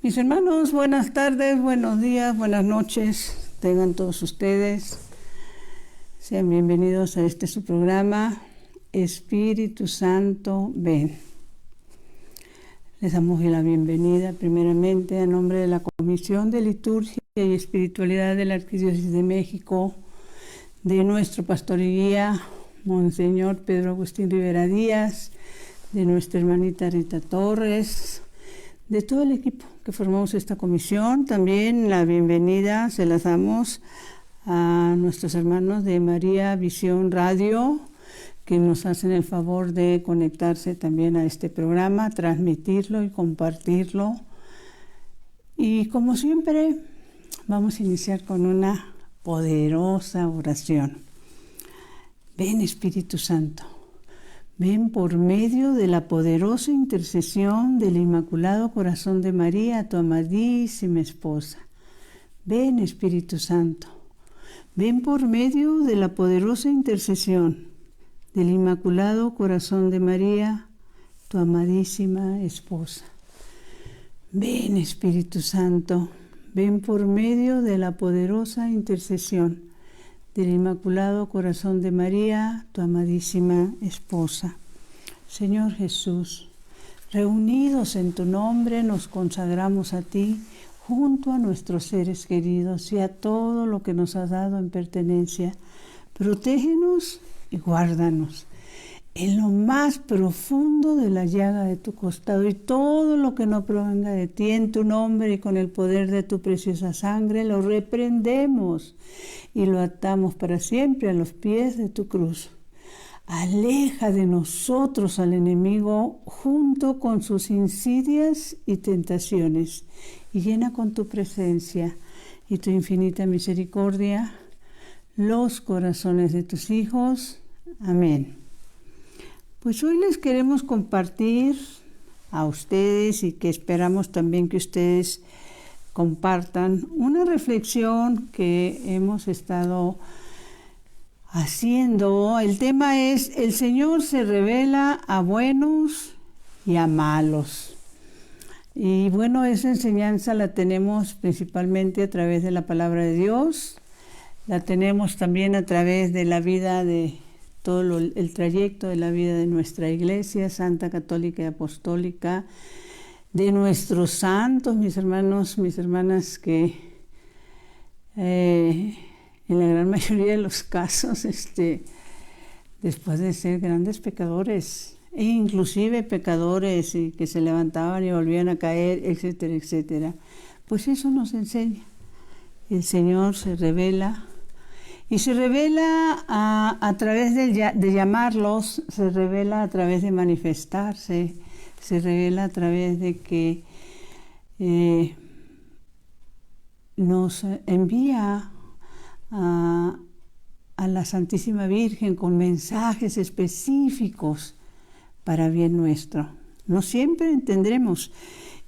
Mis hermanos, buenas tardes, buenos días, buenas noches, tengan todos ustedes. Sean bienvenidos a este su programa, Espíritu Santo, ven. Les damos la bienvenida primeramente a nombre de la Comisión de Liturgia y Espiritualidad de la Arquidiócesis de México, de nuestro pastor y guía, Monseñor Pedro Agustín Rivera Díaz, de nuestra hermanita Rita Torres, de todo el equipo que formamos esta comisión. También la bienvenida se las damos a nuestros hermanos de María Visión Radio, que nos hacen el favor de conectarse también a este programa, transmitirlo y compartirlo. Y como siempre, vamos a iniciar con una poderosa oración. Ven, Espíritu Santo. Ven por medio de la poderosa intercesión del Inmaculado Corazón de María, tu amadísima esposa. Ven, Espíritu Santo. Ven por medio de la poderosa intercesión del Inmaculado Corazón de María, tu amadísima esposa. Ven, Espíritu Santo. Ven por medio de la poderosa intercesión del Inmaculado Corazón de María, tu amadísima esposa. Señor Jesús, reunidos en tu nombre, nos consagramos a ti, junto a nuestros seres queridos y a todo lo que nos has dado en pertenencia. Protégenos y guárdanos en lo más profundo de la llaga de tu costado, y todo lo que no provenga de ti, en tu nombre y con el poder de tu preciosa sangre, lo reprendemos y lo atamos para siempre a los pies de tu cruz. Aleja de nosotros al enemigo junto con sus insidias y tentaciones, y llena con tu presencia y tu infinita misericordia los corazones de tus hijos. Amén. Pues hoy les queremos compartir a ustedes, y que esperamos también que ustedes compartan, una reflexión que hemos estado haciendo. El tema es: el Señor se revela a buenos y a malos. Y bueno, esa enseñanza la tenemos principalmente a través de la palabra de Dios, la tenemos también a través de la vida de todo el trayecto de la vida de nuestra Iglesia Santa, Católica y Apostólica, de nuestros santos, mis hermanos, mis hermanas, que en la gran mayoría de los casos, después de ser grandes pecadores, e inclusive pecadores y que se levantaban y volvían a caer, etcétera, etcétera, pues eso nos enseña. El Señor se revela. Y se revela a través de llamarlos, se revela a través de manifestarse, se revela a través de que nos envía a la Santísima Virgen con mensajes específicos para bien nuestro. No siempre entendremos.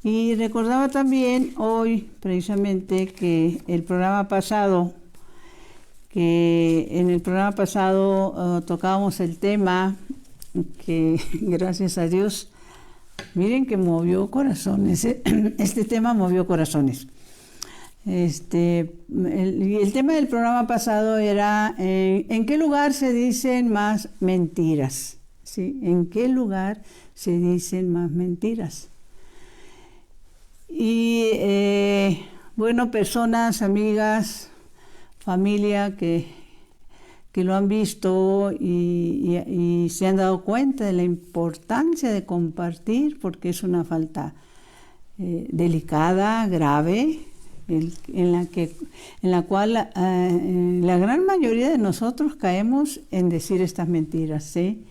Y recordaba también hoy, precisamente, que en el programa pasado tocábamos el tema que, gracias a Dios, miren que movió corazones. Este tema movió corazones. El tema del programa pasado era ¿en qué lugar se dicen más mentiras? ¿Sí? ¿En qué lugar se dicen más mentiras? Y bueno, personas, amigas, familia que lo han visto y se han dado cuenta de la importancia de compartir, porque es una falta delicada, grave, en la cual la gran mayoría de nosotros caemos en decir estas mentiras, ¿sí?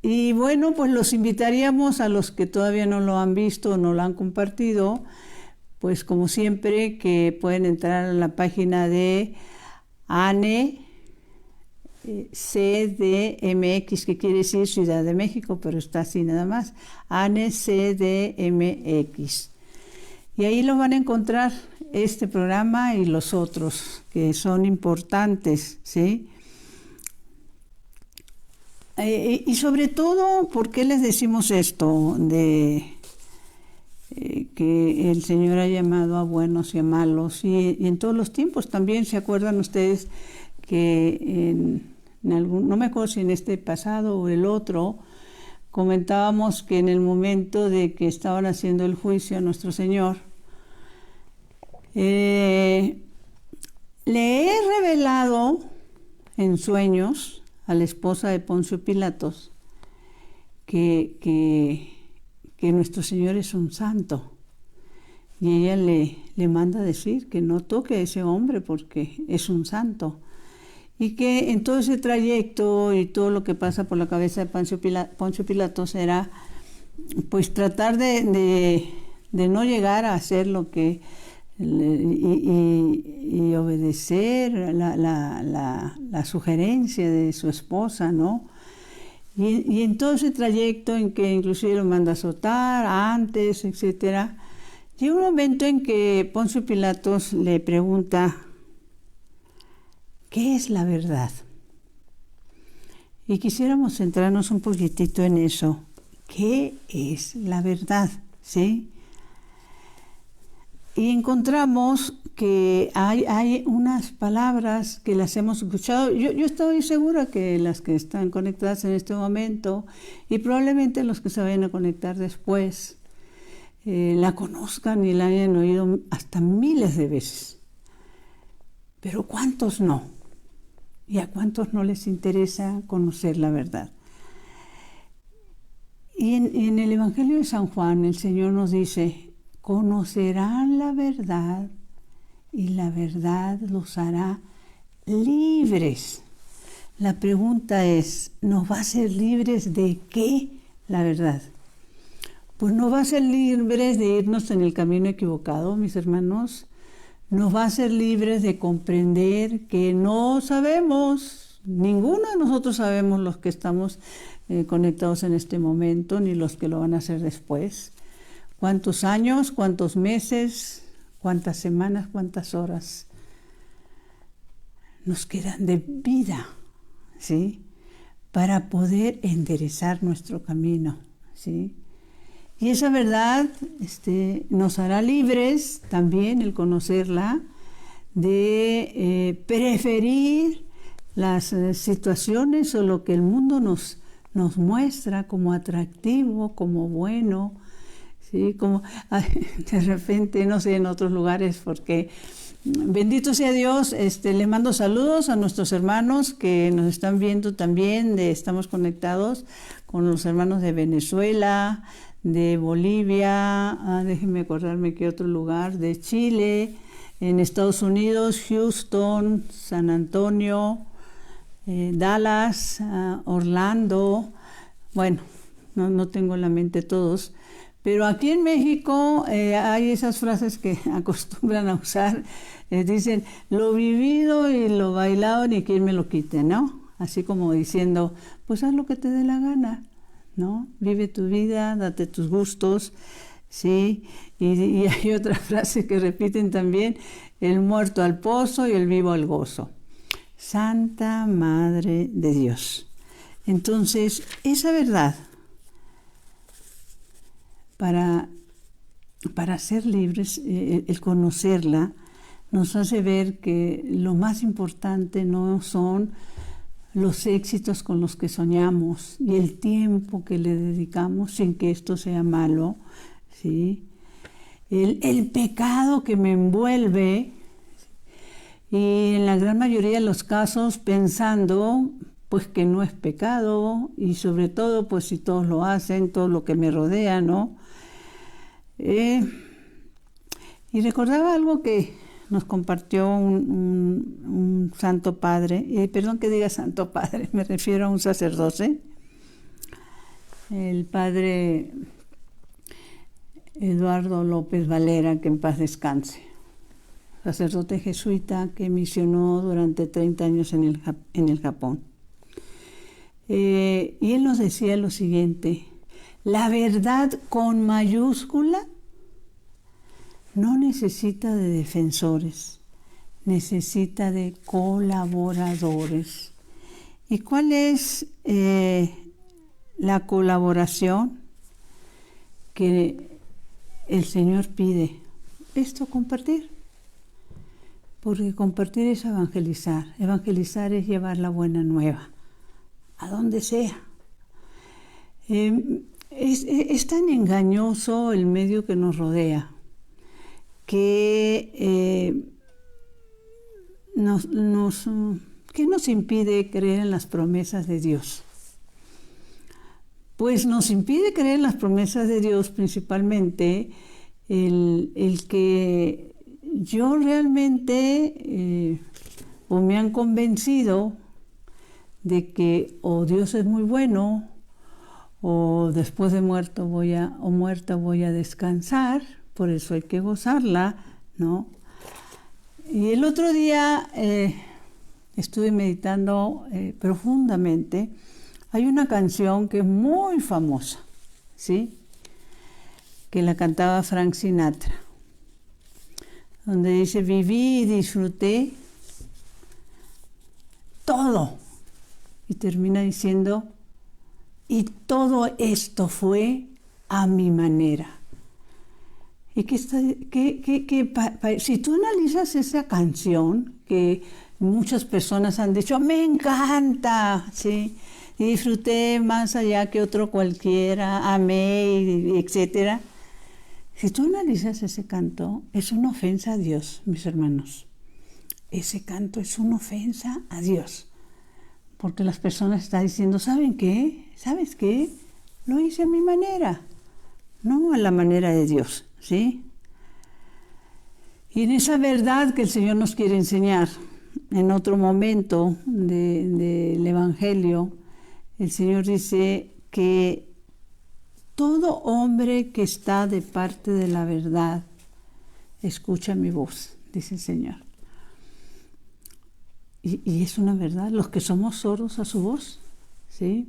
Y bueno, pues los invitaríamos a los que todavía no lo han visto o no lo han compartido, pues como siempre, que pueden entrar a la página de ANE CDMX, que quiere decir Ciudad de México, pero está así nada más, ANE CDMX. Y ahí lo van a encontrar, este programa y los otros, que son importantes, ¿sí? Y sobre todo, ¿por qué les decimos esto? que el Señor ha llamado a buenos y a malos, y en todos los tiempos también. ¿Se acuerdan ustedes que en algún, no me acuerdo si en este pasado o el otro, comentábamos que en el momento de que estaban haciendo el juicio a nuestro Señor, le he revelado en sueños a la esposa de Poncio Pilatos que nuestro Señor es un santo, y ella le manda decir que no toque a ese hombre porque es un santo, y que en todo ese trayecto y todo lo que pasa por la cabeza de Poncio Pilatos era pues tratar de no llegar a hacer lo que y obedecer la sugerencia de su esposa, ¿no? Y en todo ese trayecto en que inclusive lo manda a azotar antes, etcétera, llega un momento en que Poncio Pilatos le pregunta: ¿qué es la verdad? Y quisiéramos centrarnos un poquitito en eso. ¿Qué es la verdad? ¿Sí? Y encontramos que hay unas palabras que las hemos escuchado. Yo estoy segura que las que están conectadas en este momento, y probablemente los que se vayan a conectar después, la conozcan y la hayan oído hasta miles de veces. Pero ¿cuántos no? ¿Y a cuántos no les interesa conocer la verdad? Y en el Evangelio de San Juan el Señor nos dice: conocerán la verdad y la verdad los hará libres. La pregunta es, ¿nos va a hacer libres de qué la verdad? Pues nos va a hacer libres de irnos en el camino equivocado, mis hermanos. Nos va a hacer libres de comprender que no sabemos, ninguno de nosotros sabemos, los que estamos conectados en este momento, ni los que lo van a hacer después. ¿Cuántos años, cuántos meses, cuántas semanas, cuántas horas nos quedan de vida, ¿sí? Para poder enderezar nuestro camino, ¿sí? Y esa verdad nos hará libres también, el conocerla, de preferir las situaciones o lo que el mundo nos muestra como atractivo, como bueno, ¿sí? Como de repente, no sé, en otros lugares, porque bendito sea Dios, le mando saludos a nuestros hermanos que nos están viendo también, estamos conectados con los hermanos de Venezuela, de Bolivia, déjenme acordarme qué otro lugar, de Chile, en Estados Unidos, Houston, San Antonio, Dallas, Orlando, bueno, no tengo en la mente todos, pero aquí en México hay esas frases que acostumbran a usar, dicen, lo vivido y lo bailado ni quien me lo quite, ¿no? Así como diciendo, pues haz lo que te dé la gana, ¿no? Vive tu vida, date tus gustos, ¿sí? Y hay otra frase que repiten también, el muerto al pozo y el vivo al gozo. Santa Madre de Dios. Entonces, esa verdad, para ser libres, el conocerla, nos hace ver que lo más importante no son los éxitos con los que soñamos y el tiempo que le dedicamos, sin que esto sea malo, ¿sí? El pecado que me envuelve, y en la gran mayoría de los casos pensando pues que no es pecado, y sobre todo pues si todos lo hacen, todo lo que me rodea, ¿no? Y recordaba algo que nos compartió un santo padre, perdón que diga santo padre, me refiero a un sacerdote, el padre Eduardo López Valera, que en paz descanse, sacerdote jesuita que misionó durante 30 años en el Japón. Y él nos decía lo siguiente: la verdad con mayúscula no necesita de defensores, necesita de colaboradores. ¿Y cuál es la colaboración? Que el Señor pide esto, compartir. Porque compartir es evangelizar. Evangelizar es llevar la buena nueva, a donde sea. Es tan engañoso el medio que nos rodea, que ¿qué nos impide creer en las promesas de Dios? Pues nos impide creer en las promesas de Dios principalmente el que yo realmente o me han convencido de que o Dios es muy bueno o después de muerta voy a descansar, por eso hay que gozarla, ¿no? Y el otro día estuve meditando profundamente. Hay una canción que es muy famosa, ¿sí? Que la cantaba Frank Sinatra, donde dice: viví y disfruté todo. Y termina diciendo: y todo esto fue a mi manera. Y si tú analizas esa canción, que muchas personas han dicho, me encanta, ¿sí? Y disfruté más allá que otro cualquiera, amé, etc. Si tú analizas ese canto, es una ofensa a Dios, mis hermanos. Ese canto es una ofensa a Dios. Porque las personas están diciendo, ¿saben qué? ¿Sabes qué? Lo hice a mi manera, no a la manera de Dios, ¿sí? Y en esa verdad que el Señor nos quiere enseñar, en otro momento del Evangelio, el Señor dice que todo hombre que está de parte de la verdad escucha mi voz, dice el Señor. Y es una verdad, los que somos sordos a su voz, ¿sí?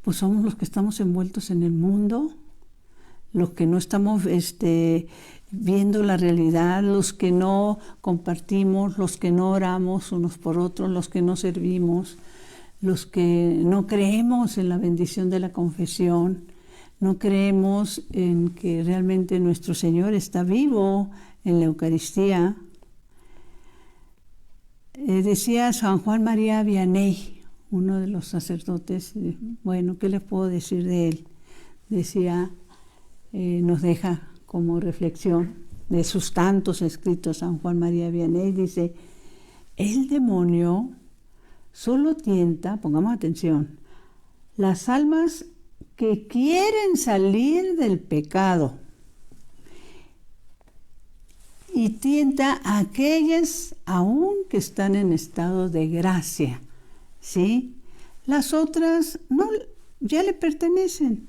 Pues somos los que estamos envueltos en el mundo, los que no estamos viendo la realidad, los que no compartimos, los que no oramos unos por otros, los que no servimos, los que no creemos en la bendición de la confesión, no creemos en que realmente nuestro Señor está vivo en la Eucaristía. Decía San Juan María Vianney, uno de los sacerdotes, bueno, ¿qué les puedo decir de él? Decía, nos deja como reflexión de sus tantos escritos. San Juan María Vianney dice: el demonio solo tienta, pongamos atención, las almas que quieren salir del pecado, y tienta a aquellas aún que están en estado de gracia, ¿sí? Las otras no, ya le pertenecen,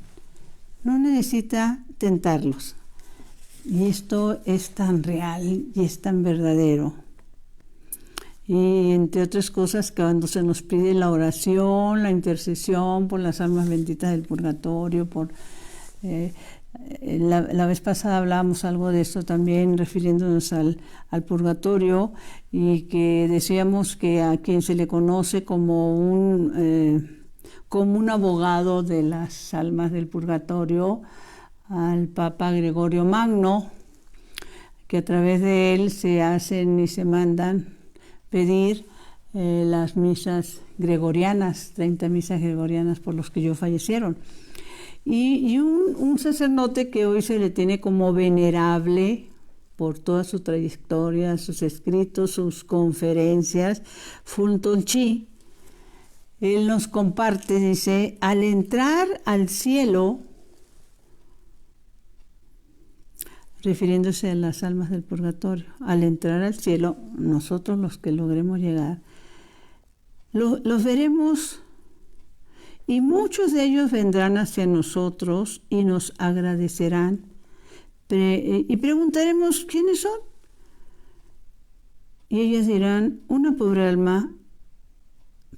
no necesita tentarlos. Y esto es tan real y es tan verdadero. Y entre otras cosas, cuando se nos pide la oración, la intercesión por las almas benditas del purgatorio, la vez pasada hablábamos algo de esto también, refiriéndonos al purgatorio, y que decíamos que a quien se le conoce como un abogado de las almas del purgatorio, al Papa Gregorio Magno, que a través de él se hacen y se mandan pedir las misas gregorianas, 30 misas gregorianas por los que ya fallecieron. Y un sacerdote que hoy se le tiene como venerable por toda su trayectoria, sus escritos, sus conferencias, Fulton Sheen, él nos comparte, dice: al entrar al cielo, refiriéndose a las almas del purgatorio, al entrar al cielo, nosotros los que logremos llegar, los veremos, y muchos de ellos vendrán hacia nosotros y nos agradecerán, y preguntaremos: ¿quiénes son? Y ellas dirán: una pobre alma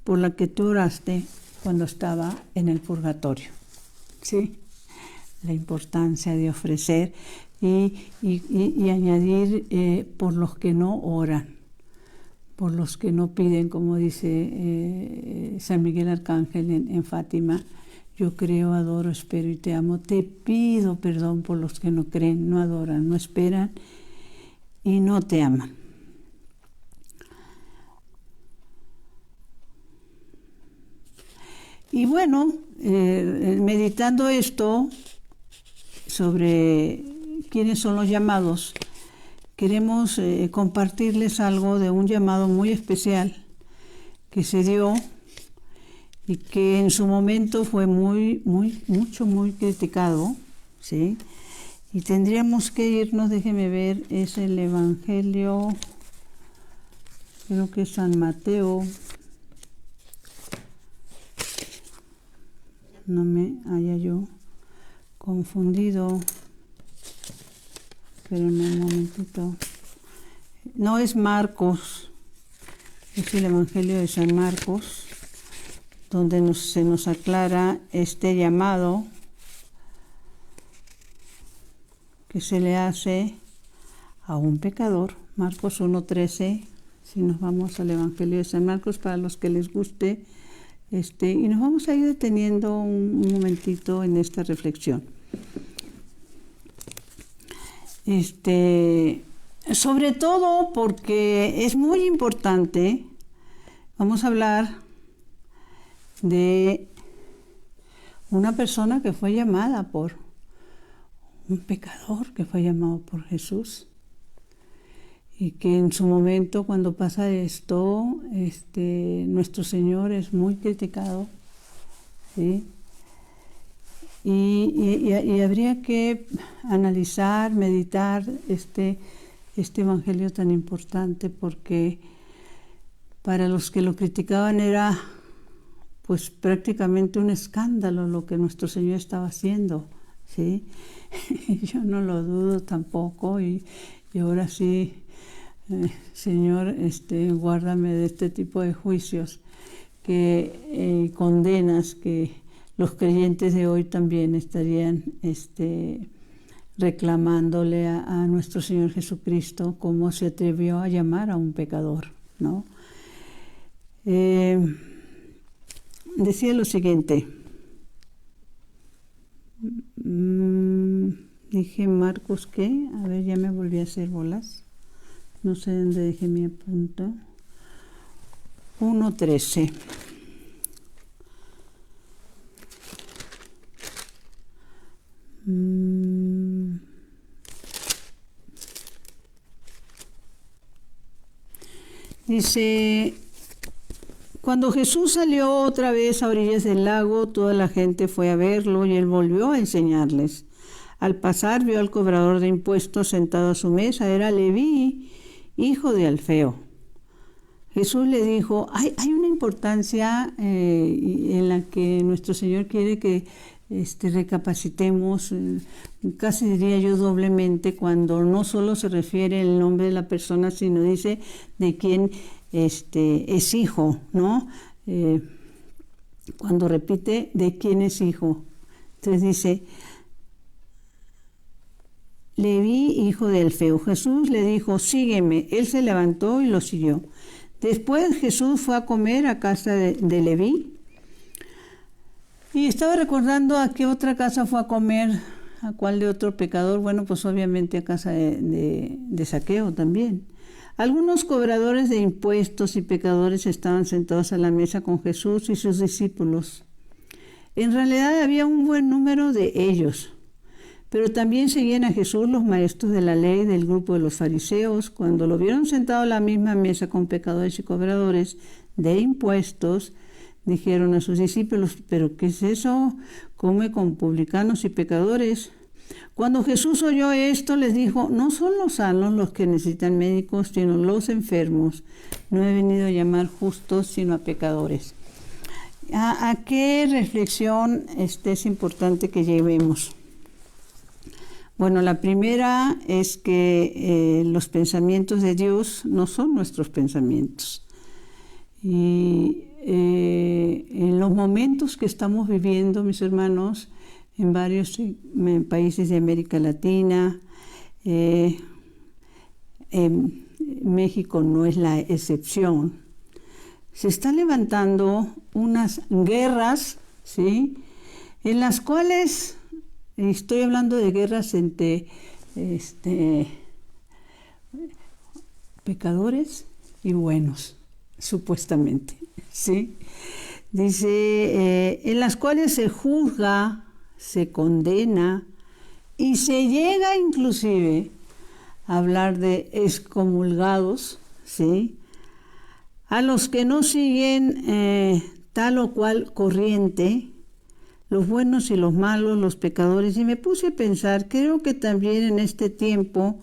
por la que tú oraste cuando estaba en el purgatorio. ¿Sí? La importancia de ofrecer y añadir por los que no oran, por los que no piden, como dice San Miguel Arcángel en Fátima, Yo creo, adoro, espero y te amo. Te pido perdón por los que no creen, no adoran, no esperan y no te aman. Y bueno, meditando esto sobre quiénes son los llamados, queremos compartirles algo de un llamado muy especial que se dio y que en su momento fue muy criticado, ¿sí? Y tendríamos que irnos, déjeme ver, es el Evangelio, creo que es San Mateo, no me haya yo confundido, pero en un momentito, no es Marcos, es el Evangelio de San Marcos, donde se nos aclara este llamado que se le hace a un pecador. Marcos 1:13, si nos vamos al Evangelio de San Marcos, para los que les guste, y nos vamos a ir deteniendo un momentito en esta reflexión. Sobre todo porque es muy importante, vamos a hablar de una persona que fue llamada por un pecador, que fue llamado por Jesús, y que en su momento, cuando pasa esto, nuestro Señor es muy criticado, ¿sí? Y habría que analizar, meditar este evangelio tan importante, porque para los que lo criticaban era pues prácticamente un escándalo lo que nuestro Señor estaba haciendo, ¿sí? Yo no lo dudo tampoco, y ahora sí, Señor, guárdame de este tipo de juicios que condenas que los creyentes de hoy también estarían reclamándole a nuestro Señor Jesucristo, cómo se atrevió a llamar a un pecador, ¿no? Decía lo siguiente, dije Marcos, ¿qué? A ver, ya me volví a hacer bolas, no sé dónde dejé mi apunto. 1:13. Dice: cuando Jesús salió otra vez a orillas del lago, toda la gente fue a verlo y él volvió a enseñarles. Al pasar vio al cobrador de impuestos sentado a su mesa, era Leví, hijo de Alfeo. Jesús le dijo, hay una importancia en la que nuestro Señor quiere que recapacitemos, casi diría yo doblemente, cuando no solo se refiere el nombre de la persona, sino dice de quién es hijo, ¿no? Cuando repite de quién es hijo. Entonces dice, Leví, hijo de Alfeo. Jesús le dijo, sígueme. Él se levantó y lo siguió. Después Jesús fue a comer a casa de Leví. Y estaba recordando a qué otra casa fue a comer, a cuál de otro pecador. Bueno, pues obviamente a casa de Zaqueo también. Algunos cobradores de impuestos y pecadores estaban sentados a la mesa con Jesús y sus discípulos. En realidad había un buen número de ellos, pero también seguían a Jesús los maestros de la ley del grupo de los fariseos. Cuando lo vieron sentado a la misma mesa con pecadores y cobradores de impuestos, dijeron a sus discípulos, ¿pero qué es eso? Come con publicanos y pecadores. Cuando Jesús oyó esto, les dijo, no son los sanos los que necesitan médicos, sino los enfermos. No he venido a llamar justos, sino a pecadores. ¿A qué reflexión es importante que llevemos? Bueno, la primera es que los pensamientos de Dios no son nuestros pensamientos. Y en los momentos que estamos viviendo, mis hermanos, en varios países de América Latina, México no es la excepción, se están levantando unas guerras, ¿sí?, en las cuales estoy hablando de guerras entre pecadores y buenos, supuestamente, ¿sí? Dice, en las cuales se juzga, se condena y se llega inclusive a hablar de excomulgados, ¿sí? A los que no siguen tal o cual corriente, los buenos y los malos, los pecadores. Y me puse a pensar, creo que también en este tiempo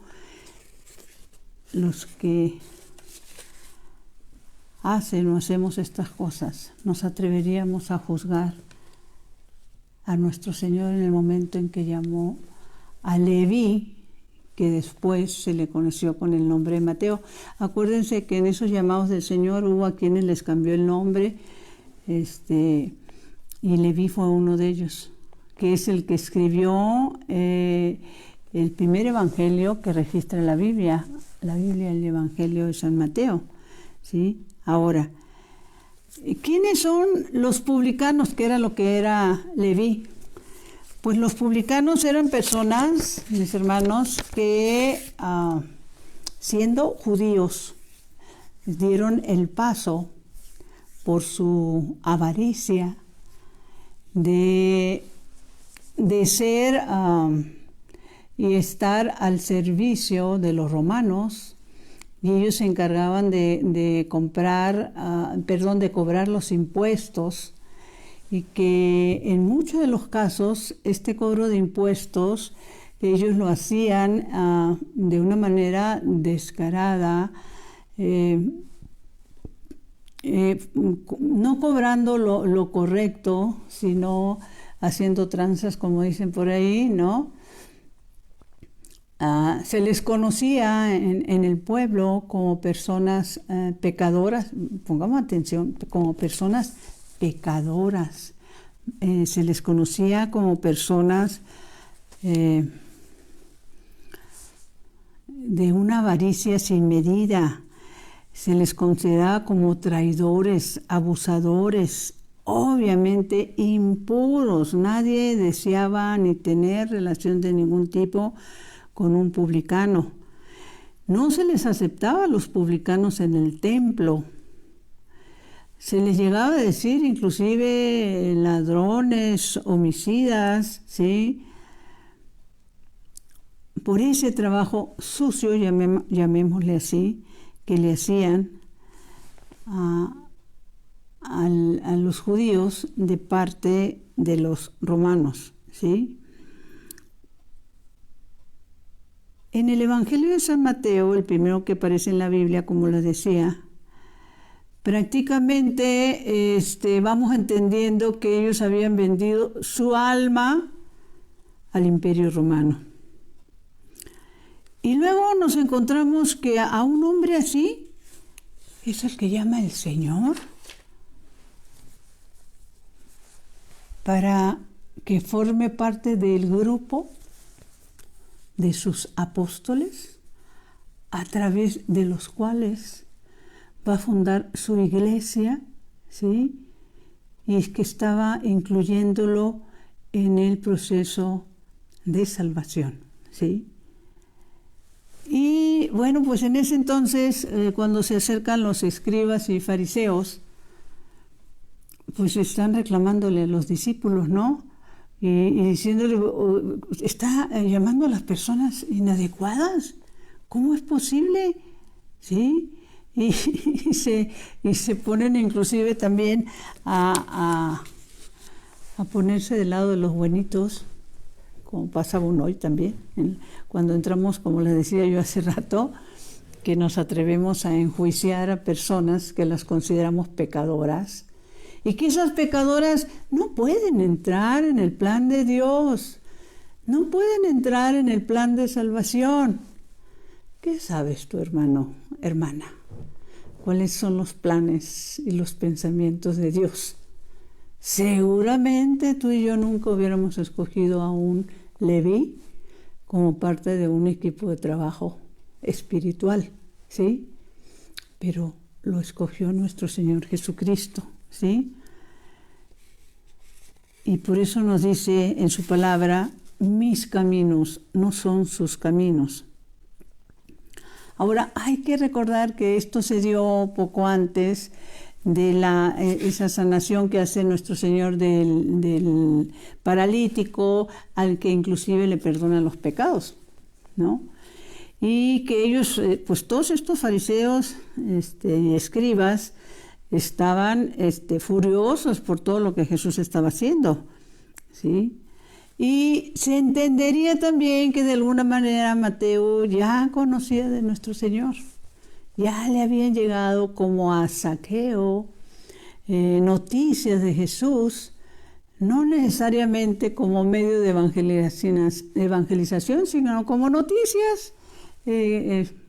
los que hacen o hacemos estas cosas, nos atreveríamos a juzgar a nuestro Señor en el momento en que llamó a Leví, que después se le conoció con el nombre de Mateo. Acuérdense que en esos llamados del Señor hubo a quienes les cambió el nombre, y Leví fue uno de ellos, que es el que escribió el primer evangelio que registra la Biblia, el Evangelio de San Mateo, ¿sí? Ahora, ¿quiénes son los publicanos? ¿Qué era lo que era Leví? Pues los publicanos eran personas, mis hermanos, que siendo judíos dieron el paso por su avaricia de ser y estar al servicio de los romanos, y ellos se encargaban de cobrar los impuestos, y que en muchos de los casos este cobro de impuestos ellos lo hacían de una manera descarada, no cobrando lo correcto, sino haciendo tranzas, como dicen por ahí, ¿no? Se les conocía en el pueblo como personas pecadoras, pongamos atención, como personas pecadoras. Se les conocía como personas de una avaricia sin medida. Se les consideraba como traidores, abusadores, obviamente impuros. Nadie deseaba ni tener relación de ningún tipo con un publicano. No se les aceptaba a los publicanos en el templo. Se les llegaba a decir inclusive ladrones, homicidas, ¿sí? Por ese trabajo sucio, llamémosle así, que le hacían a los judíos de parte de los romanos, ¿sí? En el Evangelio de San Mateo, el primero que aparece en la Biblia, como les decía, prácticamente vamos entendiendo que ellos habían vendido su alma al Imperio Romano. Y luego nos encontramos que a un hombre así es el que llama el Señor para que forme parte del grupo de sus apóstoles, a través de los cuales va a fundar su iglesia, ¿sí? Y es que estaba incluyéndolo en el proceso de salvación, ¿sí? Y bueno, pues en ese entonces, cuando se acercan los escribas y fariseos, pues están reclamándole a los discípulos, ¿no? Y diciéndole, está llamando a las personas inadecuadas. ¿Cómo es posible? ¿Sí? Y se ponen inclusive también a ponerse del lado de los buenitos, como pasa aún hoy también, cuando entramos, como les decía yo hace rato, que nos atrevemos a enjuiciar a personas que las consideramos pecadoras, y que esas pecadoras no pueden entrar en el plan de Dios, no pueden entrar en el plan de salvación. ¿Qué sabes tú, hermano, hermana? ¿Cuáles son los planes y los pensamientos de Dios? Seguramente tú y yo nunca hubiéramos escogido a un Leví como parte de un equipo de trabajo espiritual, ¿sí? Pero lo escogió nuestro Señor Jesucristo, ¿sí? Y por eso nos dice en su palabra, mis caminos no son sus caminos. Ahora, hay que recordar que esto se dio poco antes de esa sanación que hace nuestro Señor del paralítico, al que inclusive le perdonan los pecados, ¿no? Y que ellos, pues todos estos fariseos y escribas estaban furiosos por todo lo que Jesús estaba haciendo, ¿sí? Y se entendería también que de alguna manera Mateo ya conocía de nuestro Señor. Ya le habían llegado como a Zaqueo noticias de Jesús, no necesariamente como medio de evangelización, sino como noticias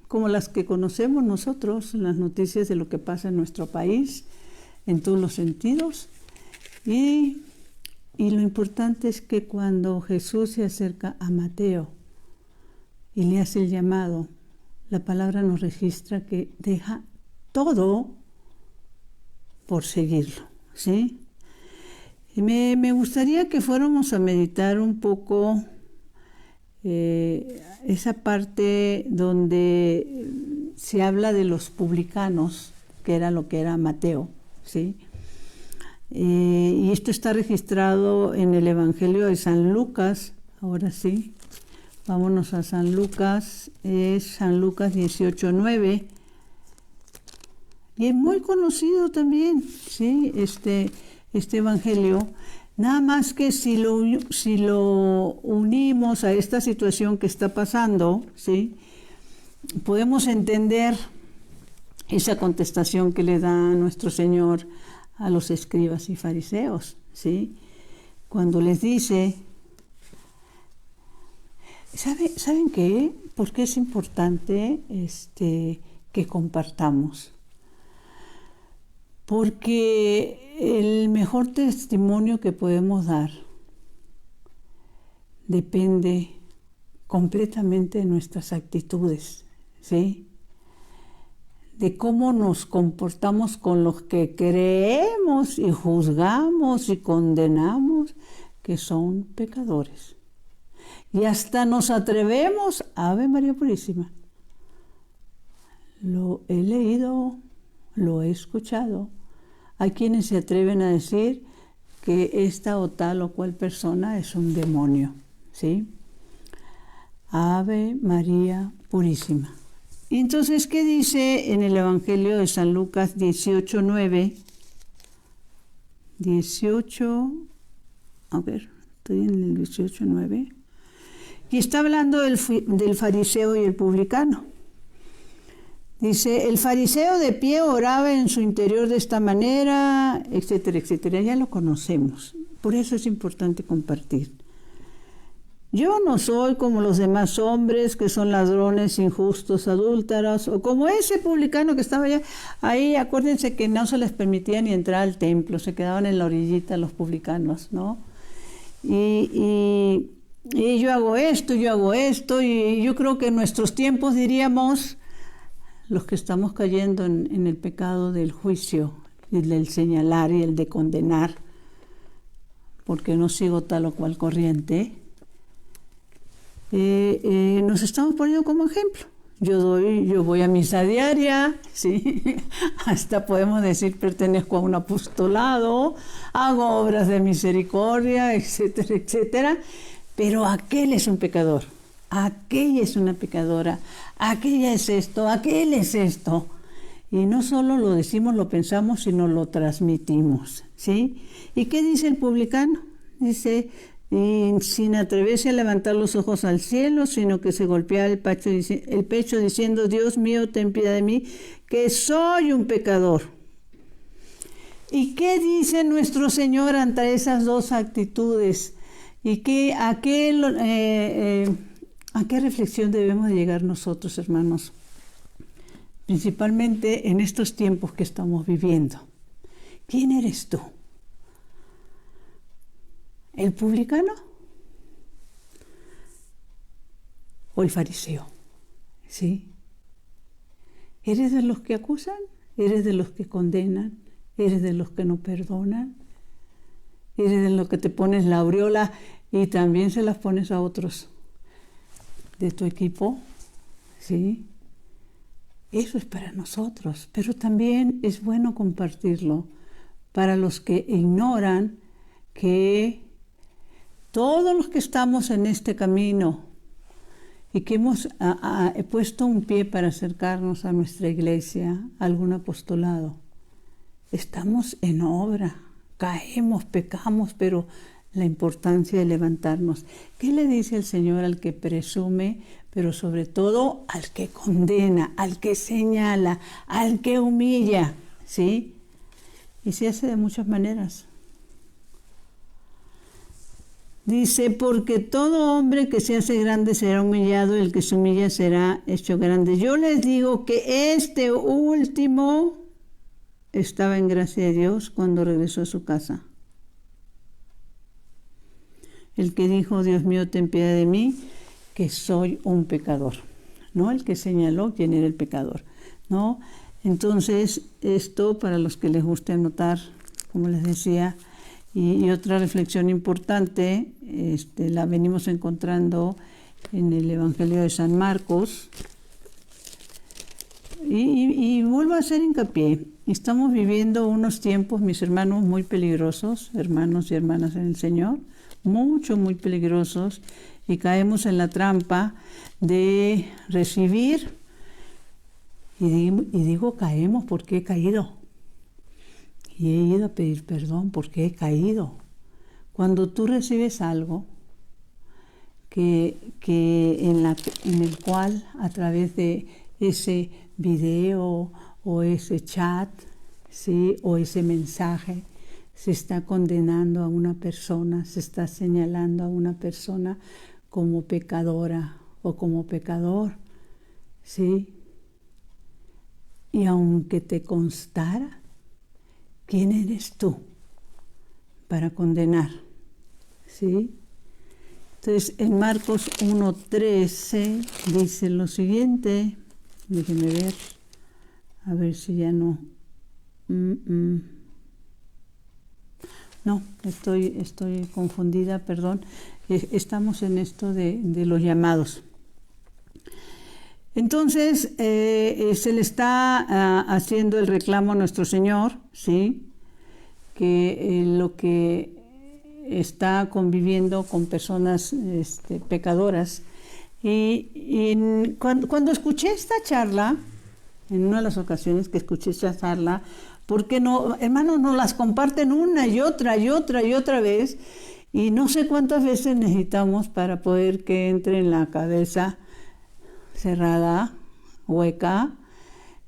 como las que conocemos nosotros, las noticias de lo que pasa en nuestro país, en todos los sentidos. Y lo importante es que cuando Jesús se acerca a Mateo y le hace el llamado, la palabra nos registra que deja todo por seguirlo, ¿sí? Y me gustaría que fuéramos a meditar un poco esa parte donde se habla de los publicanos, que era lo que era Mateo, ¿sí? Y esto está registrado en el Evangelio de San Lucas. Ahora sí, vámonos a San Lucas. Es San Lucas 18:9. Y es muy conocido también, ¿sí? Este Evangelio. Nada más que si lo unimos a esta situación que está pasando, ¿sí? Podemos entender esa contestación que le da nuestro Señor a los escribas y fariseos, ¿sí? Cuando les dice, ¿saben qué? ¿Por qué es importante que compartamos? Porque el mejor testimonio que podemos dar depende completamente de nuestras actitudes, ¿sí? De cómo nos comportamos con los que creemos y juzgamos y condenamos que son pecadores. Y hasta nos atrevemos, Ave María Purísima. Lo he leído, lo he escuchado. Hay quienes se atreven a decir que esta o tal o cual persona es un demonio, ¿sí? Ave María Purísima. Y entonces, ¿qué dice en el Evangelio de San Lucas 18:9? 18, a ver, estoy en el 18:9. Y está hablando del fariseo y el publicano. Dice, el fariseo de pie oraba en su interior de esta manera, etcétera, etcétera. Ya lo conocemos. Por eso es importante compartir. Yo no soy como los demás hombres que son ladrones, injustos, adúlteros, o como ese publicano que estaba allá. Ahí, acuérdense que no se les permitía ni entrar al templo, se quedaban en la orillita los publicanos, ¿no? Y yo hago esto, y yo creo que en nuestros tiempos diríamos, los que estamos cayendo en el pecado del juicio, el del señalar y el de condenar, porque no sigo tal o cual corriente, nos estamos poniendo como ejemplo. Yo voy a misa diaria, ¿sí? Hasta podemos decir pertenezco a un apostolado, hago obras de misericordia, etcétera, etcétera, pero aquel es un pecador, aquella es una pecadora, aquella es esto, aquel es esto. Y no solo lo decimos, lo pensamos, sino lo transmitimos, ¿sí? ¿Y qué dice el publicano? Dice, sin atreverse a levantar los ojos al cielo, sino que se golpea el pecho diciendo, Dios mío, ten piedad de mí, que soy un pecador. ¿Y qué dice nuestro Señor ante esas dos actitudes? ¿Y a qué reflexión debemos de llegar nosotros, hermanos? Principalmente en estos tiempos que estamos viviendo. ¿Quién eres tú? ¿El publicano o el fariseo? ¿Sí? ¿Eres de los que acusan? ¿Eres de los que condenan? ¿Eres de los que no perdonan? y de lo que te pones la aureola y también se las pones a otros de tu equipo, ¿sí? Eso es para nosotros, pero también es bueno compartirlo para los que ignoran que todos los que estamos en este camino y que hemos puesto un pie para acercarnos a nuestra iglesia, a algún apostolado, estamos en obra, caemos, pecamos, pero la importancia de levantarnos. ¿Qué le dice el Señor al que presume, pero sobre todo al que condena, al que señala, al que humilla? ¿Sí? Y se hace de muchas maneras. Dice, porque todo hombre que se hace grande será humillado, y el que se humilla será hecho grande. Yo les digo que este último estaba en gracia de Dios cuando regresó a su casa. El que dijo, Dios mío, ten piedad de mí, que soy un pecador. No el que señaló quién era el pecador, ¿no? Entonces, esto para los que les guste anotar, como les decía, y otra reflexión importante, la venimos encontrando en el Evangelio de San Marcos. Y vuelvo a hacer hincapié. Estamos viviendo unos tiempos, mis hermanos, muy peligrosos, hermanos y hermanas en el Señor, muy peligrosos, y caemos en la trampa de recibir, y digo caemos porque he caído. Y he ido a pedir perdón porque he caído. Cuando tú recibes algo en el cual a través de ese video o ese chat, ¿sí? O ese mensaje se está condenando a una persona, se está señalando a una persona como pecadora o como pecador, ¿sí? Y aunque te constara, ¿quién eres tú para condenar? ¿Sí? Entonces, en Marcos 1:13 dice lo siguiente. Déjenme ver, a ver si ya no. No, estoy confundida, perdón. Estamos en esto de los llamados. Entonces, se le está haciendo el reclamo a nuestro Señor, ¿sí? Que lo que está conviviendo con personas pecadoras. Y cuando escuché esta charla, en una de las ocasiones que escuché esta charla, ¿por qué no, hermanos, nos las comparten una y otra vez? Y no sé cuántas veces necesitamos para poder que entre en la cabeza cerrada, hueca.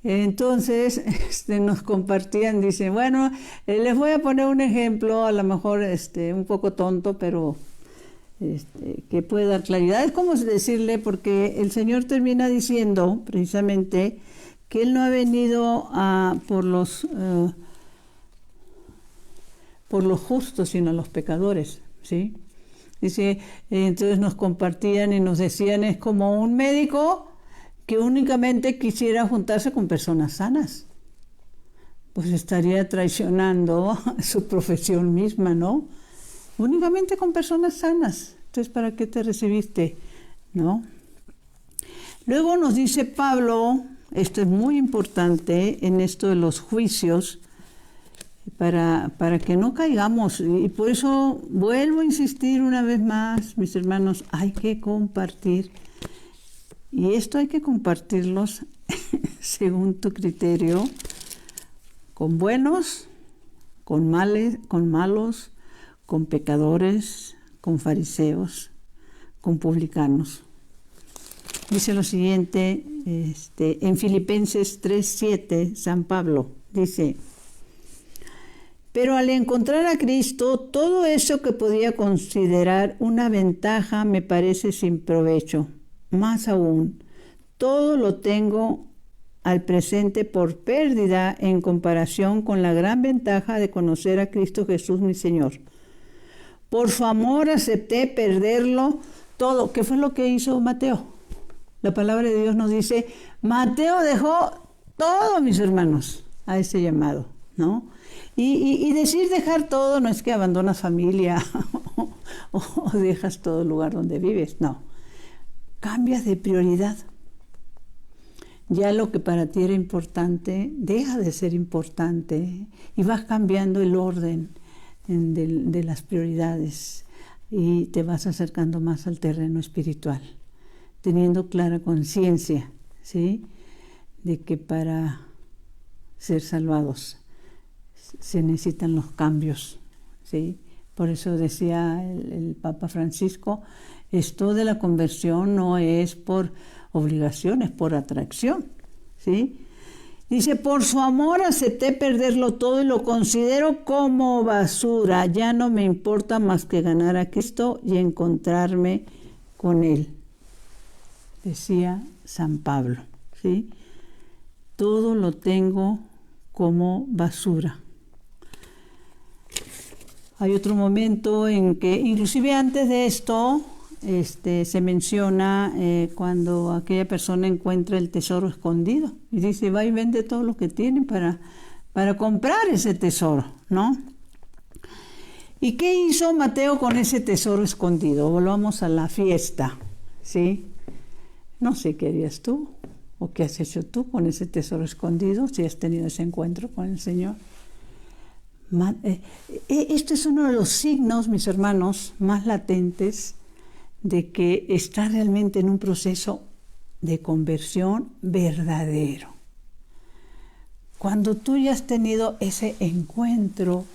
Entonces nos compartían, dicen, bueno, les voy a poner un ejemplo, a lo mejor un poco tonto, pero que puede dar claridad. Es como decirle, porque el Señor termina diciendo precisamente que Él no ha venido por los justos, sino a los pecadores, ¿sí? Dice, entonces nos compartían y nos decían, es como un médico que únicamente quisiera juntarse con personas sanas. Pues estaría traicionando su profesión misma, ¿no? Únicamente con personas sanas. Entonces, ¿para qué te recibiste? ¿No? Luego nos dice Pablo, esto es muy importante en esto de los juicios, para que no caigamos, y por eso vuelvo a insistir una vez más, mis hermanos, hay que compartir, y esto hay que compartirlos según tu criterio, con buenos, con malos, con pecadores, con fariseos, con publicanos. Dice lo siguiente, en Filipenses 3:7, San Pablo dice, pero al encontrar a Cristo, todo eso que podía considerar una ventaja me parece sin provecho. Más aún, todo lo tengo al presente por pérdida en comparación con la gran ventaja de conocer a Cristo Jesús mi Señor. Por su amor acepté perderlo todo. ¿Qué fue lo que hizo Mateo? La palabra de Dios nos dice, Mateo dejó todo, mis hermanos, a ese llamado, ¿no? Y decir dejar todo no es que abandonas familia o dejas todo el lugar donde vives, no. Cambias de prioridad. Ya lo que para ti era importante deja de ser importante y vas cambiando el orden de las prioridades y te vas acercando más al terreno espiritual, teniendo clara conciencia, ¿sí?, de que para ser salvados se necesitan los cambios, ¿sí? Por eso decía el Papa Francisco, esto de la conversión no es por obligación, es por atracción, ¿sí? Dice, por su amor acepté perderlo todo y lo considero como basura. Ya no me importa más que ganar a Cristo y encontrarme con Él. Decía San Pablo, ¿sí? Todo lo tengo como basura. Hay otro momento en que, inclusive antes de esto, se menciona cuando aquella persona encuentra el tesoro escondido y dice, va y vende todo lo que tiene para comprar ese tesoro, ¿no? ¿Y qué hizo Mateo con ese tesoro escondido? Volvamos a la fiesta, ¿sí? No sé qué harías tú o qué has hecho tú con ese tesoro escondido si has tenido ese encuentro con el Señor. Esto es uno de los signos, mis hermanos, más latentes de que está realmente en un proceso de conversión verdadero. Cuando tú ya has tenido ese encuentro,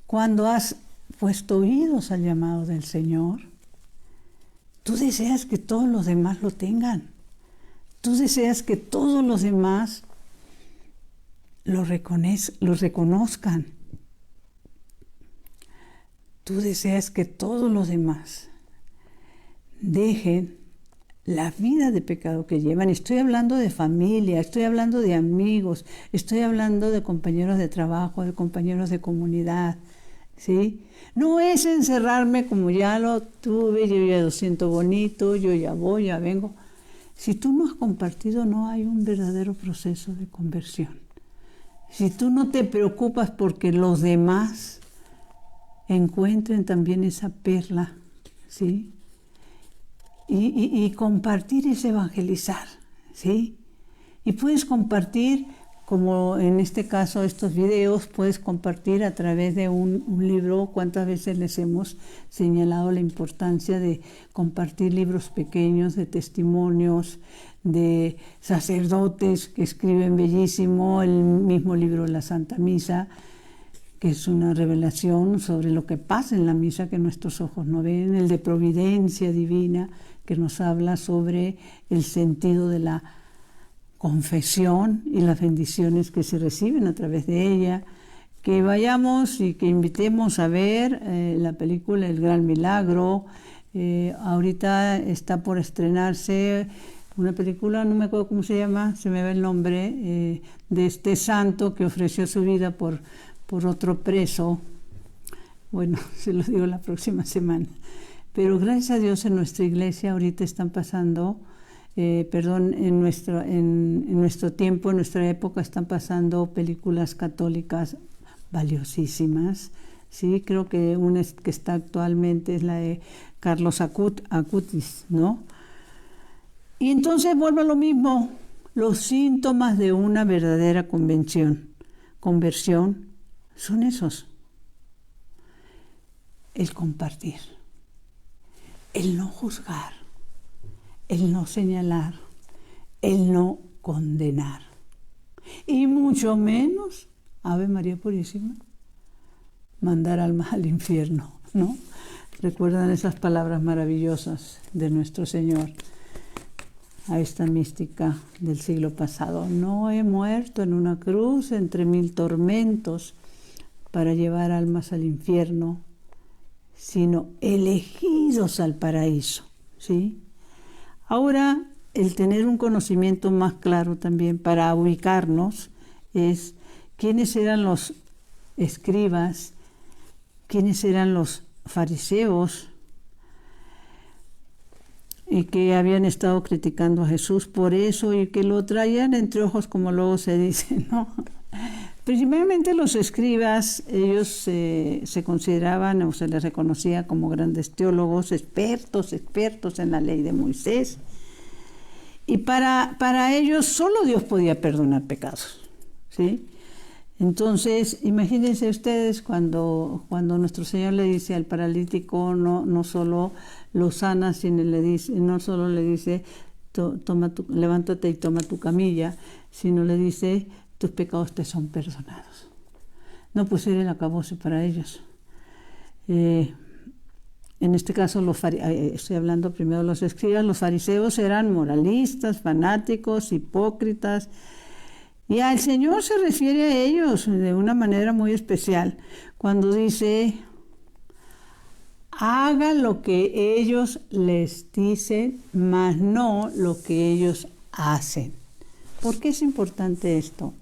cuando has puesto oídos al llamado del Señor, tú deseas que todos los demás lo tengan. Tú deseas que todos los demás lo reconozcan. Tú deseas que todos los demás dejen la vida de pecado que llevan. Estoy hablando de familia, estoy hablando de amigos, estoy hablando de compañeros de trabajo, de compañeros de comunidad, ¿sí? No es encerrarme como ya lo tuve, yo ya lo siento bonito, yo ya voy, ya vengo. Si tú no has compartido, no hay un verdadero proceso de conversión. Si tú no te preocupas porque los demás encuentren también esa perla, ¿sí? Y compartir es evangelizar, ¿sí? Y puedes compartir, como en este caso estos videos, puedes compartir a través de un libro. ¿Cuántas veces les hemos señalado la importancia de compartir libros pequeños de testimonios, de sacerdotes que escriben bellísimo, el mismo libro de la Santa Misa, que es una revelación sobre lo que pasa en la misa que nuestros ojos no ven, el de Providencia Divina, que nos habla sobre el sentido de la confesión y las bendiciones que se reciben a través de ella, que vayamos y que invitemos a ver la película El Gran Milagro. Ahorita está por estrenarse una película, no me acuerdo cómo se llama, se me va el nombre, de este santo que ofreció su vida por otro preso. Bueno, se lo digo la próxima semana. Pero gracias a Dios en nuestra iglesia ahorita están pasando, en nuestro tiempo, en nuestra época están pasando películas católicas valiosísimas. Sí, creo que una que está actualmente es la de Carlos Acutis, ¿no? Y entonces vuelve a lo mismo, los síntomas de una verdadera conversión son esos: el compartir, el no juzgar, el no señalar, el no condenar, y mucho menos, Ave María Purísima, mandar almas al infierno, ¿no? ¿Recuerdan esas palabras maravillosas de nuestro Señor a esta mística del siglo pasado? No he muerto en una cruz entre 1000 tormentos para llevar almas al infierno, sino elegidos al paraíso, ¿sí? Ahora, el tener un conocimiento más claro también para ubicarnos es quiénes eran los escribas, quiénes eran los fariseos, y que habían estado criticando a Jesús por eso y que lo traían entre ojos, como luego se dice, ¿no? Principalmente los escribas, ellos se consideraban o se les reconocía como grandes teólogos, expertos en la ley de Moisés. Y para ellos solo Dios podía perdonar pecados, ¿sí? Entonces, imagínense ustedes cuando nuestro Señor le dice al paralítico, no solo lo sana, sino no solo le dice, levántate y toma tu camilla, sino le dice, tus pecados te son perdonados. No, pues era el acabose para ellos. En este caso, estoy hablando primero de los escribas, los fariseos eran moralistas, fanáticos, hipócritas, y al Señor se refiere a ellos de una manera muy especial, cuando dice, hagan lo que ellos les dicen, mas no lo que ellos hacen. ¿Por qué es importante esto?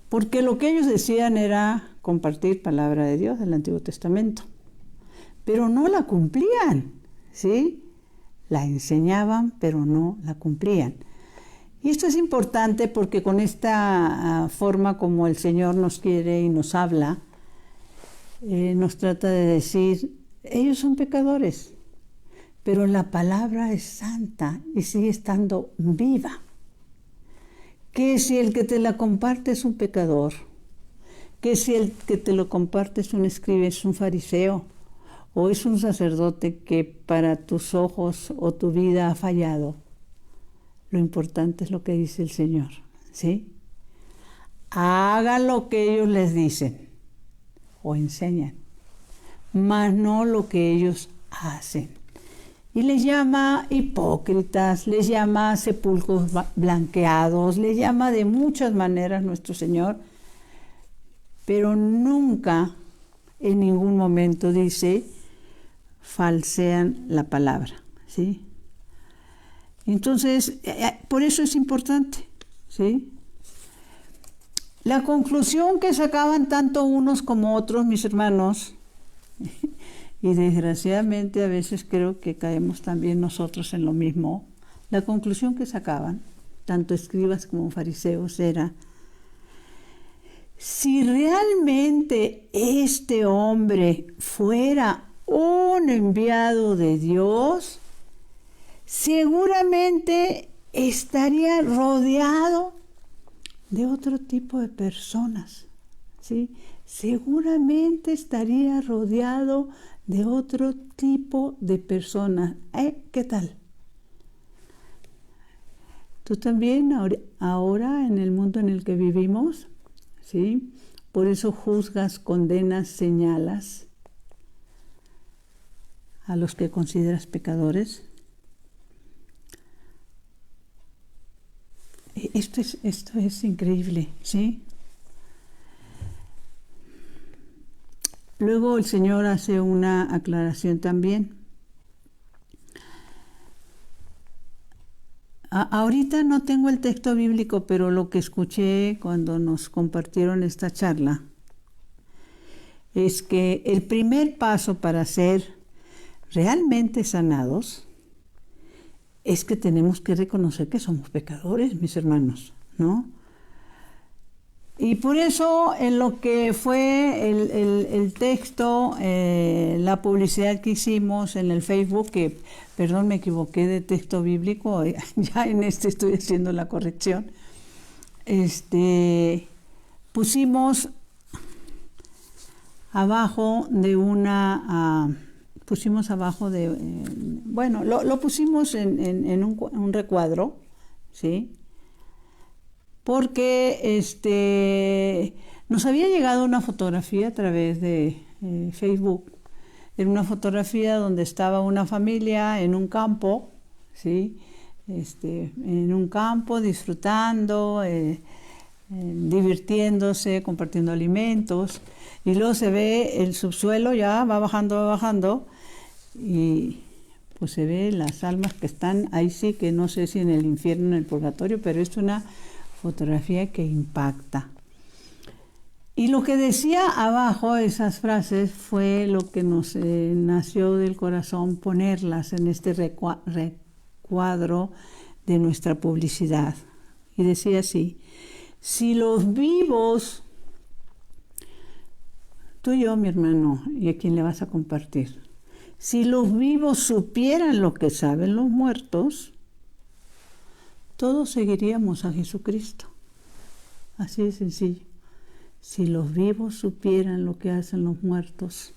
Porque lo que ellos decían era compartir palabra de Dios del Antiguo Testamento, pero no la cumplían, ¿sí? La enseñaban, pero no la cumplían. Y esto es importante porque con esta forma como el Señor nos quiere y nos habla, nos trata de decir, ellos son pecadores, pero la palabra es santa y sigue estando viva. Que si el que te la comparte es un pecador, que si el que te lo comparte es un escriba, es un fariseo, o es un sacerdote que para tus ojos o tu vida ha fallado, lo importante es lo que dice el Señor, ¿sí? Hagan lo que ellos les dicen o enseñan, mas no lo que ellos hacen. Y les llama hipócritas, les llama sepulcros blanqueados, les llama de muchas maneras nuestro Señor, pero nunca, en ningún momento dice, falsean la palabra, ¿sí? Entonces, por eso es importante, ¿sí? La conclusión que sacaban tanto unos como otros, mis hermanos, y desgraciadamente a veces creo que caemos también nosotros en lo mismo, la conclusión que sacaban, tanto escribas como fariseos, era, si realmente este hombre fuera un enviado de Dios, seguramente estaría rodeado de otro tipo de personas, ¿sí? Seguramente estaría rodeado de otro tipo de personas. ¿Qué tal? Tú también ahora en el mundo en el que vivimos, ¿sí? Por eso juzgas, condenas, señalas a los que consideras pecadores. Esto es increíble, ¿sí? Luego el Señor hace una aclaración también. Ahorita no tengo el texto bíblico, pero lo que escuché cuando nos compartieron esta charla es que el primer paso para ser realmente sanados es que tenemos que reconocer que somos pecadores, mis hermanos, ¿no? Y por eso en lo que fue el texto, la publicidad que hicimos en el Facebook, que, perdón, me equivoqué de texto bíblico, ya en estoy haciendo la corrección, pusimos abajo de lo pusimos en un recuadro, ¿sí? Porque nos había llegado una fotografía a través de Facebook. Era una fotografía donde estaba una familia en un campo, ¿sí? En un campo disfrutando, divirtiéndose, compartiendo alimentos. Y luego se ve el subsuelo, ya va bajando, y pues se ve las almas que están ahí, sí, que no sé si en el infierno o en el purgatorio, pero es una fotografía que impacta. Y lo que decía abajo, esas frases, fue lo que nos nació del corazón ponerlas en este recuadro de nuestra publicidad. Y decía así: Si los vivos, tú y yo, mi hermano, y a quien le vas a compartir, si los vivos supieran lo que saben los muertos, todos seguiríamos a Jesucristo. Así de sencillo. Si los vivos supieran lo que hacen los muertos,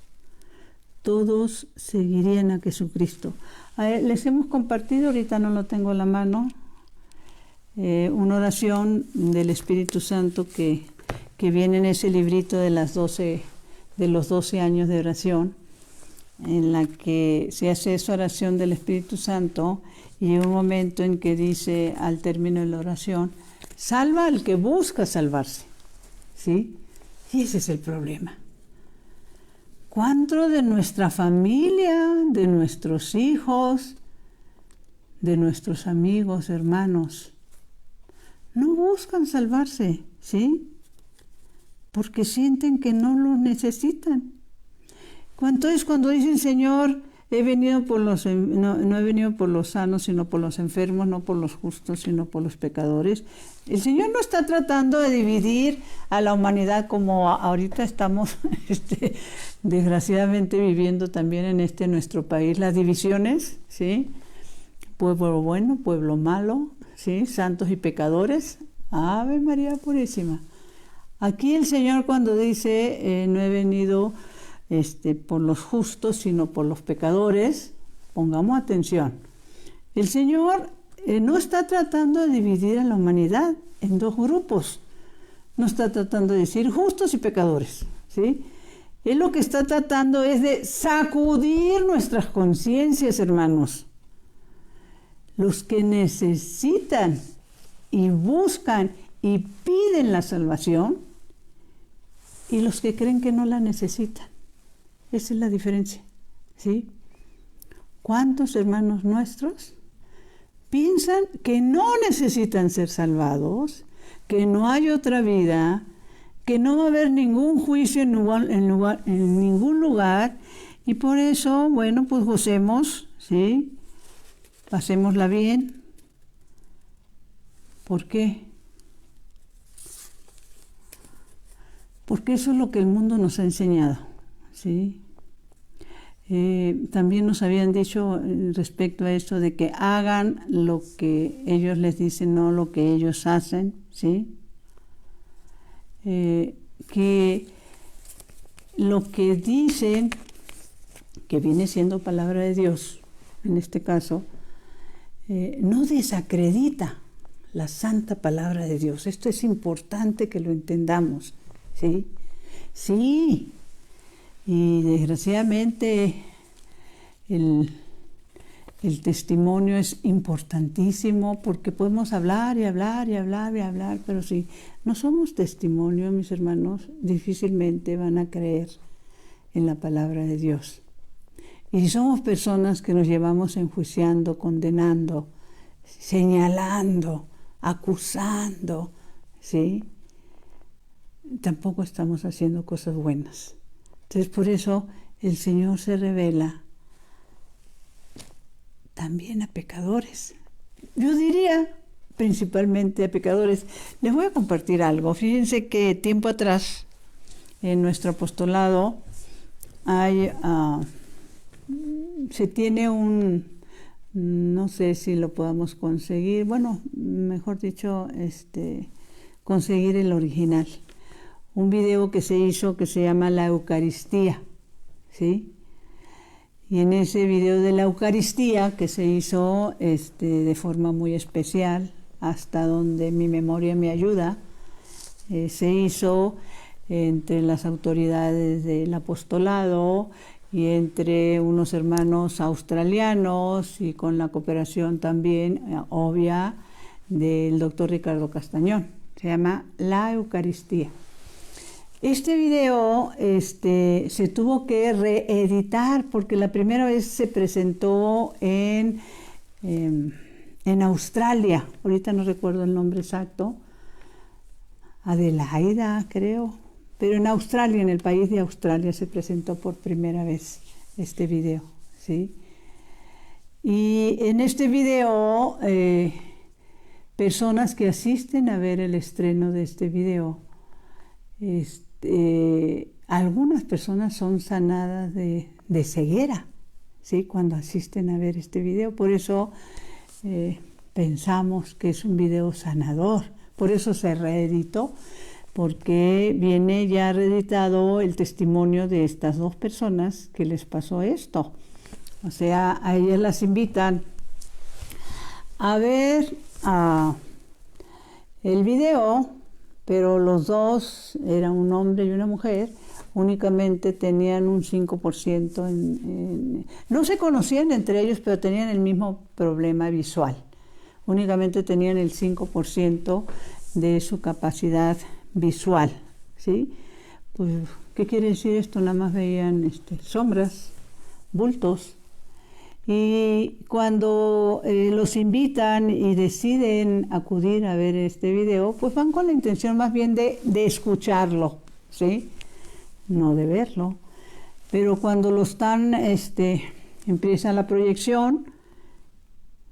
todos seguirían a Jesucristo. Les hemos compartido, ahorita no lo tengo a la mano, una oración del Espíritu Santo que viene en ese librito de los 12 años de oración, en la que se hace esa oración del Espíritu Santo y hay un momento en que dice al término de la oración, salva al que busca salvarse, ¿sí? Y ese es el problema. ¿Cuánto de nuestra familia, de nuestros hijos, de nuestros amigos, hermanos, no buscan salvarse, ¿sí? Porque sienten que no lo necesitan. Entonces, cuando dicen, Señor, no he venido por los sanos, sino por los enfermos, no por los justos, sino por los pecadores, el Señor no está tratando de dividir a la humanidad como ahorita estamos, desgraciadamente, viviendo también en nuestro país, las divisiones, ¿sí? Pueblo bueno, pueblo malo, ¿sí? Santos y pecadores. Ave María Purísima. Aquí el Señor cuando dice, no he venido por los justos, sino por los pecadores, pongamos atención. El Señor no está tratando de dividir a la humanidad en dos grupos. No está tratando de decir justos y pecadores, ¿sí? Él lo que está tratando es de sacudir nuestras conciencias, hermanos. Los que necesitan y buscan y piden la salvación y los que creen que no la necesitan. Esa es la diferencia, ¿sí? ¿Cuántos hermanos nuestros piensan que no necesitan ser salvados, que no hay otra vida, que no va a haber ningún juicio en ningún lugar y por eso, bueno, pues gocemos, ¿sí? Pasémosla bien. ¿Por qué? Porque eso es lo que el mundo nos ha enseñado, ¿sí? También nos habían dicho respecto a esto de que hagan lo que ellos les dicen, no lo que ellos hacen, ¿sí? Que lo que dicen, que viene siendo palabra de Dios, en este caso, no desacredita la santa palabra de Dios. Esto es importante que lo entendamos, ¿sí? Sí. Y desgraciadamente el testimonio es importantísimo porque podemos hablar y hablar y hablar y hablar, pero si no somos testimonio, mis hermanos, difícilmente van a creer en la palabra de Dios. Y si somos personas que nos llevamos enjuiciando, condenando, señalando, acusando, ¿sí? Tampoco estamos haciendo cosas buenas. Entonces, por eso el Señor se revela también a pecadores. Yo diría principalmente a pecadores. Les voy a compartir algo. Fíjense que tiempo atrás en nuestro apostolado se tiene no sé si lo podamos conseguir, bueno, mejor dicho, conseguir el original. Un video que se hizo que se llama La Eucaristía, ¿sí? Y en ese video de la Eucaristía que se hizo de forma muy especial, hasta donde mi memoria me ayuda, se hizo entre las autoridades del apostolado y entre unos hermanos australianos y con la cooperación también obvia del doctor Ricardo Castañón. Se llama La Eucaristía. Este video se tuvo que reeditar porque la primera vez se presentó en Australia. Ahorita no recuerdo el nombre exacto. Adelaida, creo. Pero en Australia, en el país de Australia, se presentó por primera vez este video, ¿sí? Y en este video personas que asisten a ver el estreno de este video. Algunas personas son sanadas de ceguera, ¿sí? Cuando asisten a ver este video. Por eso pensamos que es un video sanador. Por eso se reeditó, porque viene ya reeditado el testimonio de estas dos personas que les pasó esto. O sea, a ellas las invitan a ver el video, pero los dos, eran un hombre y una mujer, únicamente tenían un 5%, no se conocían entre ellos, pero tenían el mismo problema visual. Únicamente tenían el 5% de su capacidad visual, ¿sí? Pues, ¿qué quiere decir esto? Nada más veían sombras, bultos. Y cuando los invitan y deciden acudir a ver este video, pues van con la intención más bien de escucharlo, ¿sí? No de verlo. Pero cuando lo están, empieza la proyección,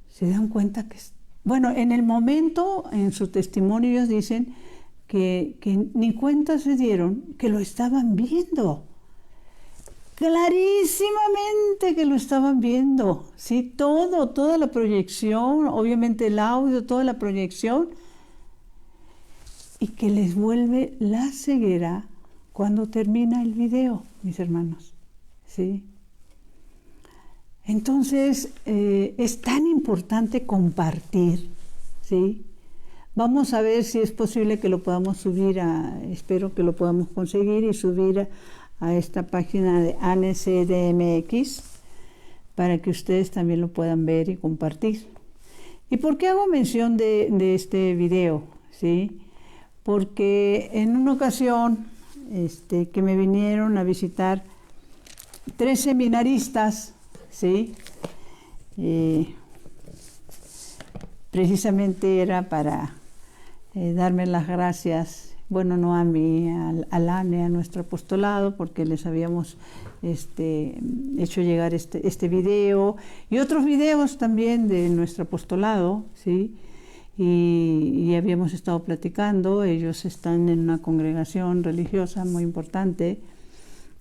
se dan cuenta que, bueno, en el momento, en su testimonio ellos dicen que ni cuenta se dieron que lo estaban viendo. Clarísimamente que lo estaban viendo, ¿sí? Toda la proyección, obviamente el audio, toda la proyección, y que les vuelve la ceguera cuando termina el video, mis hermanos, ¿sí? Entonces, es tan importante compartir, ¿sí? Vamos a ver si es posible que lo podamos subir espero que lo podamos conseguir y subir a esta página de ANECDMX para que ustedes también lo puedan ver y compartir. ¿Y por qué hago mención de este video? ¿Sí? Porque en una ocasión que me vinieron a visitar 3 seminaristas, ¿sí? Precisamente era para darme las gracias, bueno, no a mí, al ANE, a nuestro apostolado, porque les habíamos hecho llegar este video y otros videos también de nuestro apostolado, ¿sí? Y habíamos estado platicando. Ellos están en una congregación religiosa muy importante.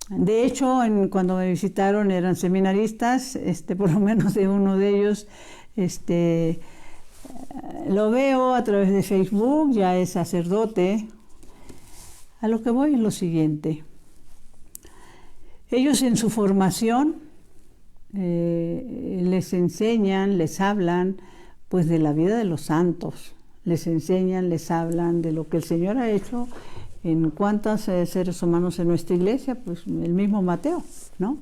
De hecho, cuando me visitaron eran seminaristas, por lo menos de uno de ellos, lo veo a través de Facebook, ya es sacerdote. A lo que voy es lo siguiente. Ellos en su formación les enseñan, les hablan pues de la vida de los santos. Les enseñan, les hablan de lo que el Señor ha hecho en cuántos seres humanos en nuestra iglesia, pues el mismo Mateo, ¿no?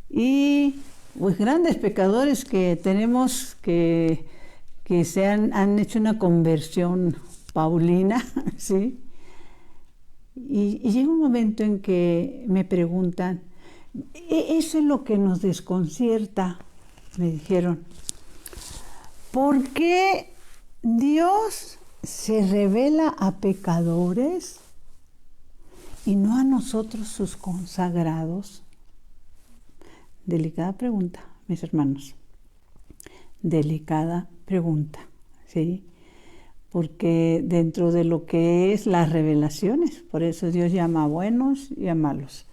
Y pues grandes pecadores que tenemos que han hecho una conversión paulina, ¿sí? Y llega un momento en que me preguntan, eso es lo que nos desconcierta, me dijeron. ¿Por qué Dios se revela a pecadores y no a nosotros sus consagrados? Delicada pregunta, mis hermanos. Delicada pregunta, ¿sí? Porque dentro de lo que es las revelaciones, por eso Dios llama a buenos y a malos.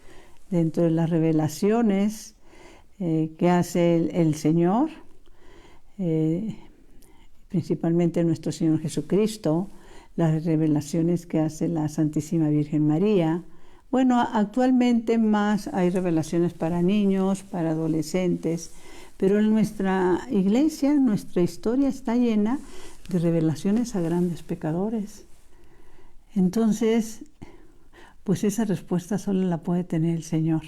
Dentro de las revelaciones que hace el Señor, principalmente nuestro Señor Jesucristo, las revelaciones que hace la Santísima Virgen María. Bueno, actualmente más hay revelaciones para niños, para adolescentes, pero en nuestra iglesia, nuestra historia está llena de revelaciones a grandes pecadores. Entonces, pues esa respuesta solo la puede tener el Señor.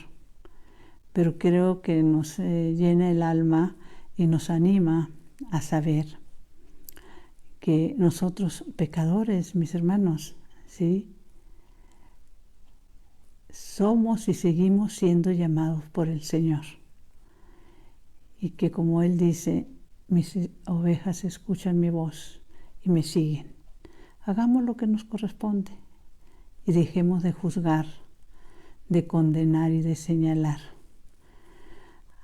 Pero creo que nos llena el alma y nos anima a saber que nosotros, pecadores, mis hermanos, ¿sí? Somos y seguimos siendo llamados por el Señor. Y que como Él dice, mis ovejas escuchan mi voz y me siguen. Hagamos lo que nos corresponde y dejemos de juzgar, de condenar y de señalar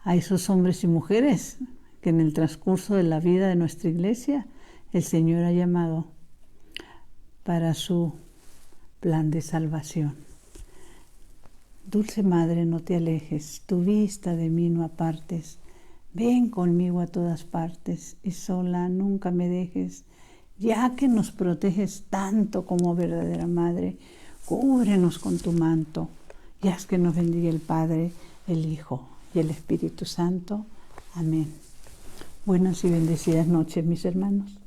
a esos hombres y mujeres que en el transcurso de la vida de nuestra iglesia el Señor ha llamado para su plan de salvación. Dulce Madre, no te alejes, tu vista de mí no apartes. Ven conmigo a todas partes y sola nunca me dejes, ya que nos proteges tanto como verdadera Madre. Cúbrenos con tu manto y haz que nos bendiga el Padre, el Hijo y el Espíritu Santo. Amén. Buenas y bendecidas noches, mis hermanos.